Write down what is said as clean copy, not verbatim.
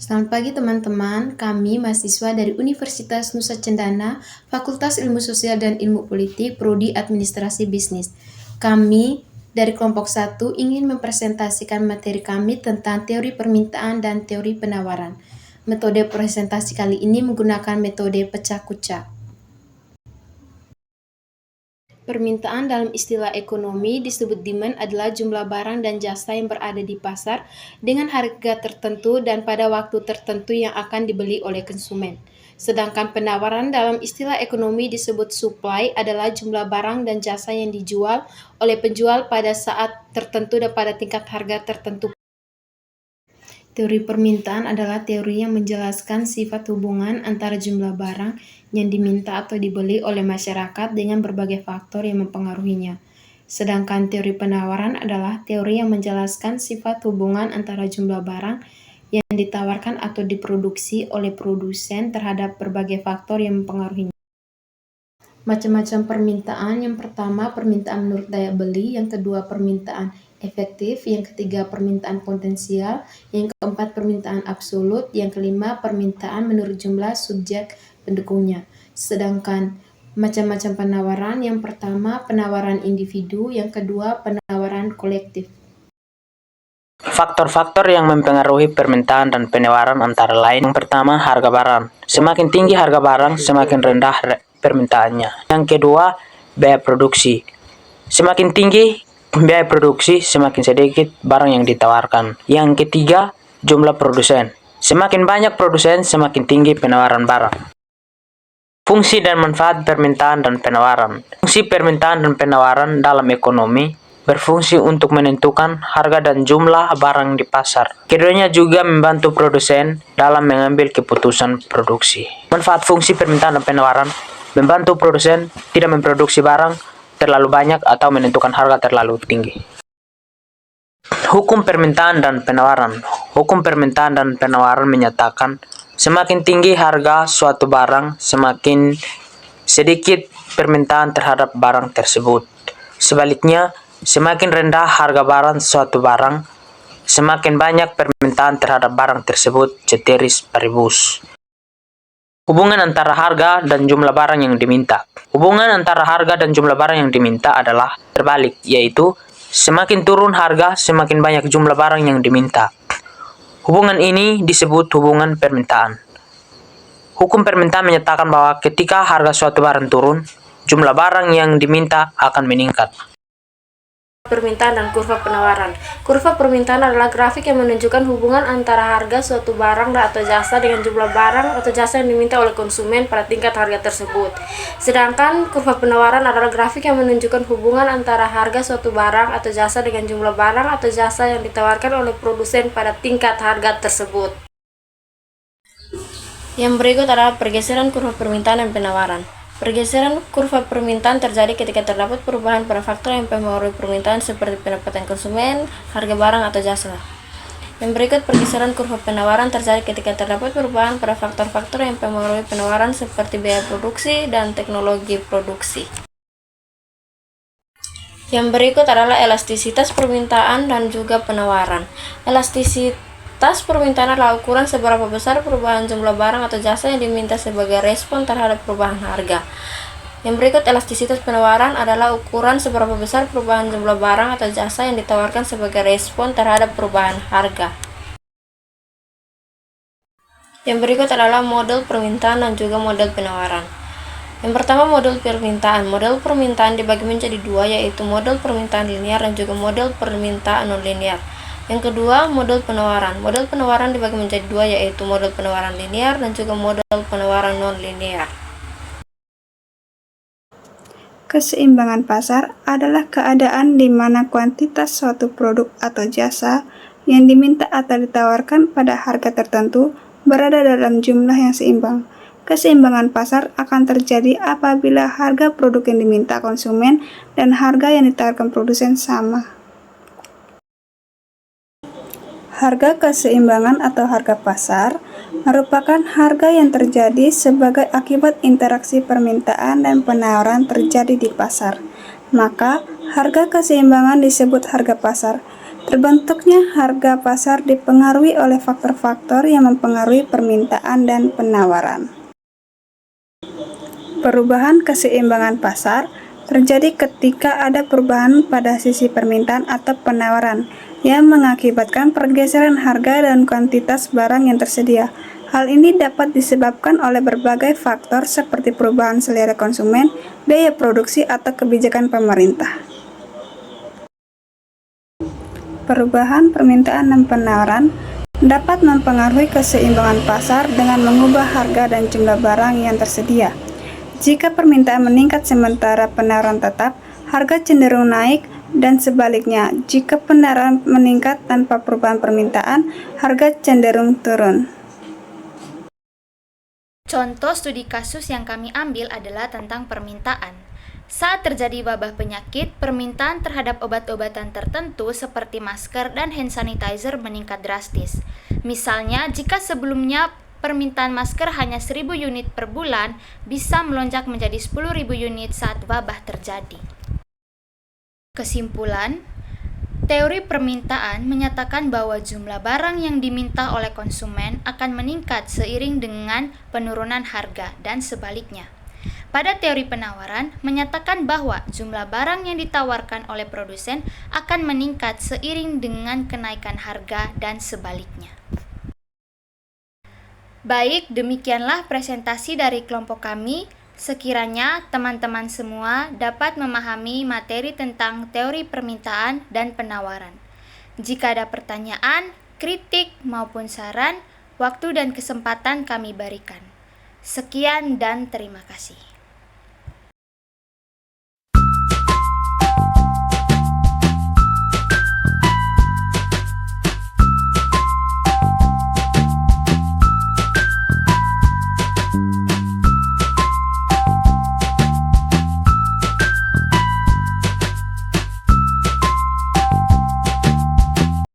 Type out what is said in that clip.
Selamat pagi teman-teman, kami mahasiswa dari Universitas Nusa Cendana, Fakultas Ilmu Sosial dan Ilmu Politik, Prodi Administrasi Bisnis. Kami dari kelompok 1 ingin mempresentasikan materi kami tentang teori permintaan dan teori penawaran. Metode presentasi kali ini menggunakan metode pecah kucak. Permintaan dalam istilah ekonomi disebut demand adalah jumlah barang dan jasa yang berada di pasar dengan harga tertentu dan pada waktu tertentu yang akan dibeli oleh konsumen. Sedangkan penawaran dalam istilah ekonomi disebut supply adalah jumlah barang dan jasa yang dijual oleh penjual pada saat tertentu dan pada tingkat harga tertentu. Teori permintaan adalah teori yang menjelaskan sifat hubungan antara jumlah barang yang diminta atau dibeli oleh masyarakat dengan berbagai faktor yang mempengaruhinya. Sedangkan teori penawaran adalah teori yang menjelaskan sifat hubungan antara jumlah barang yang ditawarkan atau diproduksi oleh produsen terhadap berbagai faktor yang mempengaruhinya. Macam-macam permintaan. Yang pertama, permintaan menurut daya beli. Yang kedua, permintaan efektif. Yang ketiga, permintaan potensial. Yang keempat, permintaan absolut. Yang kelima, permintaan menurut jumlah subjek pendukungnya. Sedangkan macam-macam penawaran. Yang pertama, penawaran individu. Yang kedua, penawaran kolektif. Faktor-faktor yang mempengaruhi permintaan dan penawaran antara lain. Yang pertama, harga barang. Semakin tinggi harga barang, semakin rendah permintaannya. Yang kedua, biaya produksi. Semakin tinggi biaya produksi, semakin sedikit barang yang ditawarkan. Yang ketiga, jumlah produsen. Semakin banyak produsen, semakin tinggi penawaran barang. Fungsi dan manfaat permintaan dan penawaran. Fungsi permintaan dan penawaran dalam ekonomi berfungsi untuk menentukan harga dan jumlah barang di pasar. Keduanya juga membantu produsen dalam mengambil keputusan produksi. Manfaat fungsi permintaan dan penawaran membantu produsen tidak memproduksi barang terlalu banyak atau menentukan harga terlalu tinggi. Hukum permintaan dan penawaran. Hukum permintaan dan penawaran menyatakan semakin tinggi harga suatu barang, semakin sedikit permintaan terhadap barang tersebut. Sebaliknya, semakin rendah harga barang suatu barang, semakin banyak permintaan terhadap barang tersebut. Ceteris paribus. Hubungan antara harga dan jumlah barang yang diminta. Hubungan antara harga dan jumlah barang yang diminta adalah terbalik, yaitu semakin turun harga, semakin banyak jumlah barang yang diminta. Hubungan ini disebut hubungan permintaan. Hukum permintaan menyatakan bahwa ketika harga suatu barang turun, jumlah barang yang diminta akan meningkat. Permintaan dan kurva penawaran. Kurva permintaan adalah grafik yang menunjukkan hubungan antara harga suatu barang atau jasa dengan jumlah barang atau jasa yang diminta oleh konsumen pada tingkat harga tersebut. Sedangkan kurva penawaran adalah grafik yang menunjukkan hubungan antara harga suatu barang atau jasa dengan jumlah barang atau jasa yang ditawarkan oleh produsen pada tingkat harga tersebut. Yang berikut adalah pergeseran kurva permintaan dan penawaran. Pergeseran kurva permintaan terjadi ketika terdapat perubahan pada faktor yang mempengaruhi permintaan seperti pendapatan konsumen, harga barang atau jasa. Yang berikut pergeseran kurva penawaran terjadi ketika terdapat perubahan pada faktor-faktor yang mempengaruhi penawaran seperti biaya produksi dan teknologi produksi. Yang berikut adalah elastisitas permintaan dan juga penawaran. Elastisitas permintaan adalah ukuran seberapa besar perubahan jumlah barang atau jasa yang diminta sebagai respon terhadap perubahan harga. Yang berikut elastisitas penawaran adalah ukuran seberapa besar perubahan jumlah barang atau jasa yang ditawarkan sebagai respon terhadap perubahan harga. Yang berikut adalah model permintaan dan juga model penawaran. Yang pertama, model permintaan. Model permintaan dibagi menjadi dua, yaitu model permintaan linear dan juga model permintaan non-linear. Yang kedua, model penawaran. Model penawaran dibagi menjadi dua, yaitu model penawaran linear dan juga model penawaran non-linear. Keseimbangan pasar adalah keadaan di mana kuantitas suatu produk atau jasa yang diminta atau ditawarkan pada harga tertentu berada dalam jumlah yang seimbang. Keseimbangan pasar akan terjadi apabila harga produk yang diminta konsumen dan harga yang ditawarkan produsen sama. Harga keseimbangan atau harga pasar merupakan harga yang terjadi sebagai akibat interaksi permintaan dan penawaran terjadi di pasar. Maka, harga keseimbangan disebut harga pasar. Terbentuknya harga pasar dipengaruhi oleh faktor-faktor yang mempengaruhi permintaan dan penawaran. Perubahan keseimbangan pasar terjadi ketika ada perubahan pada sisi permintaan atau penawaran yang mengakibatkan pergeseran harga dan kuantitas barang yang tersedia. Hal ini dapat disebabkan oleh berbagai faktor seperti perubahan selera konsumen, biaya produksi, atau kebijakan pemerintah. Perubahan permintaan dan penawaran dapat mempengaruhi keseimbangan pasar dengan mengubah harga dan jumlah barang yang tersedia. Jika permintaan meningkat sementara penawaran tetap, harga cenderung naik, dan sebaliknya, jika penawaran meningkat tanpa perubahan permintaan, harga cenderung turun. Contoh studi kasus yang kami ambil adalah tentang permintaan. Saat terjadi wabah penyakit, permintaan terhadap obat-obatan tertentu seperti masker dan hand sanitizer meningkat drastis. Misalnya, jika sebelumnya permintaan masker hanya 1.000 unit per bulan, bisa melonjak menjadi 10.000 unit saat wabah terjadi. Kesimpulan, teori permintaan menyatakan bahwa jumlah barang yang diminta oleh konsumen akan meningkat seiring dengan penurunan harga dan sebaliknya. Pada teori penawaran, menyatakan bahwa jumlah barang yang ditawarkan oleh produsen akan meningkat seiring dengan kenaikan harga dan sebaliknya. Baik, demikianlah presentasi dari kelompok kami. Sekiranya teman-teman semua dapat memahami materi tentang teori permintaan dan penawaran. Jika ada pertanyaan, kritik, maupun saran, waktu dan kesempatan kami berikan. Sekian dan terima kasih.